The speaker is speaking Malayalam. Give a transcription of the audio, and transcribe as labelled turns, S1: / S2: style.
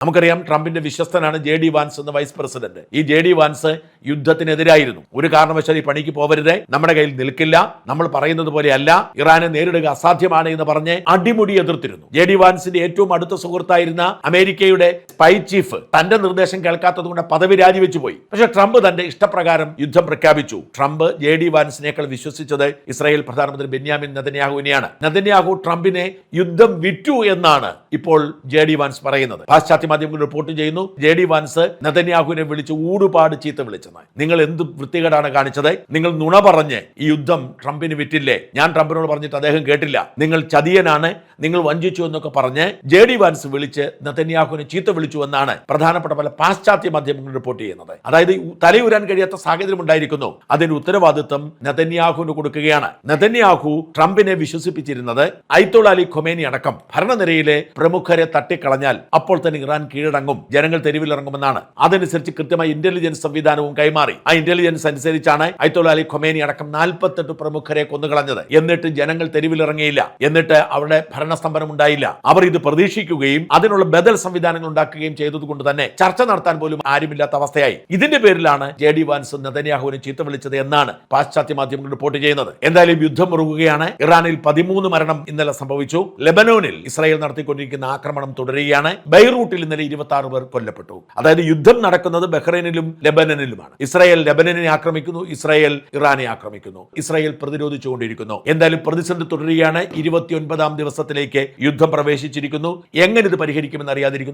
S1: നമുക്കറിയാം ട്രംപിന്റെ വിശ്വസ്തനാണ് JD വാൻസ് എന്ന വൈസ് പ്രസിഡന്റ്. ഈ JD വാൻസ് യുദ്ധത്തിനെതിരായിരുന്നു. ഒരു കാരണവശാലും ഈ പണിക്ക് പോവരുത്, നമ്മുടെ കയ്യിൽ നിൽക്കില്ല, നമ്മൾ പറയുന്നത് പോലെയല്ല, ഇറാനെ നേരിടുക അസാധ്യമാണ് എന്ന് പറഞ്ഞ് അടിമുടി എതിർത്തിരുന്നു. JD വാൻസിന്റെ ഏറ്റവും അടുത്ത സുഹൃത്തായിരുന്ന അമേരിക്കയുടെ സ്പൈ ചീഫ് തന്റെ നിർദ്ദേശം കേൾക്കാത്തതുകൊണ്ട് പദവി രാജിവെച്ചു പോയി. പക്ഷെ ട്രംപ് തന്റെ ഇഷ്ടപ്രകാരം യുദ്ധം പ്രഖ്യാപിച്ചു. ട്രംപ് JD വാൻസിനേക്കാൾ വിശ്വസിച്ചത് ഇസ്രായേൽ പ്രധാനമന്ത്രി ബെന്യാമിൻ നെതന്യാഹുവിനെയാണ്. നെതന്യാഹു ട്രംപിനെ യുദ്ധം വിറ്റു എന്നാണ് ഇപ്പോൾ JD വാൻസ് പറയുന്നത്. പാശ്ചാത്യ മാധ്യമങ്ങൾ റിപ്പോർട്ട് ചെയ്യുന്നു, JD വാൻസ് നെതന്യാഹുവിനെ വിളിച്ച് ഊടുപാട് ചീത്ത വിളിച്ചത്. നിങ്ങൾ എന്ത് വൃത്തികേടാണ് കാണിച്ചത്, നിങ്ങൾ നുണ പറഞ്ഞ് ഈ യുദ്ധം ട്രംപിന് വിറ്റില്ലേ, ഞാൻ ട്രംപിനോട് പറഞ്ഞിട്ട് അദ്ദേഹം കേട്ടില്ല, നിങ്ങൾ ചതിയനാണ്, നിങ്ങൾ വഞ്ചിച്ചു എന്നൊക്കെ പറഞ്ഞ് JD വാൻസ് വിളിച്ച് നെതന്യാഹുവിനെ ചീത്ത വിളിച്ചു എന്നാണ് പ്രധാനപ്പെട്ട പല പാശ്ചാത്യ മാധ്യമങ്ങൾ റിപ്പോർട്ട് ചെയ്യുന്നത്. അതായത് തലയുരാൻ കഴിയാത്ത സാഹചര്യം ഉണ്ടായിരിക്കുന്നു. അതിന്റെ ഉത്തരവാദിത്വം നെതന്യാഹുവിന് കൊടുക്കുകയാണ്. നെതന്യാഹു ട്രംപിനെ വിശ്വസിപ്പിച്ചിരുന്നത് അയത്തോള അലി ഖൊമേനി അടക്കം ഭരണനിരയിലെ പ്രമുഖരെ തട്ടിക്കളഞ്ഞാൽ അപ്പോൾ തന്നെ ഇറാൻ കീഴടങ്ങും, ജനങ്ങൾ തെരുവിലിറങ്ങുമെന്നാണ്. അതനുസരിച്ച് കൃത്യമായി ഇന്റലിജൻസ് സംവിധാനവും കൈമാറി. ആ ഇന്റലിജൻസ് അനുസരിച്ചാണ് അയത്തോള അലി ഖൊമേനി അടക്കം 48 പ്രമുഖരെ കൊന്നുകളഞ്ഞത്. എന്നിട്ട് ജനങ്ങൾ തെരുവിലിറങ്ങിയില്ല, എന്നിട്ട് അവിടെ ഭരണസ്തംഭനം ഉണ്ടായില്ല. അവർ ഇത് പ്രതീക്ഷിക്കുകയും അതിനുള്ള ബദൽ സംവിധാനങ്ങൾ ഉണ്ടാക്കുകയും ചെയ്തതുകൊണ്ട് തന്നെ ചർച്ച നടത്താൻ പോലും ആരുമില്ലാത്ത അവസ്ഥയായി. ഇതിന്റെ പേരിലാണ് JD വാൻസ് നെതന്യാഹുവിനെ ചീത്ത വിളിച്ചത് എന്നാണ് പാശ്ചാത്യ മാധ്യമങ്ങൾ റിപ്പോർട്ട് ചെയ്യുന്നത്. എന്തായാലും യുദ്ധം മുറുകുകയാണ്. ഇറാനിൽ 13 മരണം ഇന്നലെ സംഭവിച്ചു. ലെബനോനിൽ ഇസ്രായേൽ നടത്തിക്കൊണ്ടിരിക്കുന്ന ആക്രമണം തുടരുകയാണ്. ബെയ്റൂട്ടിൽ ഇന്നലെ 26 പേർ കൊല്ലപ്പെട്ടു. അതായത് യുദ്ധം നടക്കുന്നത് ബഹ്റൈനിലും ലെബനനിലുമാണ്. ഇസ്രായേൽ ലെബനനെ ആക്രമിക്കുന്നു, ഇസ്രായേൽ ഇറാനെ ആക്രമിക്കുന്നു. ഇസ്രായേൽ പ്രതിരോധിച്ചുകൊണ്ടിരിക്കുന്നു. എന്തായാലും പ്രതിസന്ധി തുടരുകയാണ്. 29ാം ദിവസത്തിലേക്ക് യുദ്ധം പ്രവേശിച്ചിരിക്കുന്നു. എങ്ങനെ ഇത് പരിഹരിക്കുമെന്ന് അറിയാതിരിക്കുന്നു.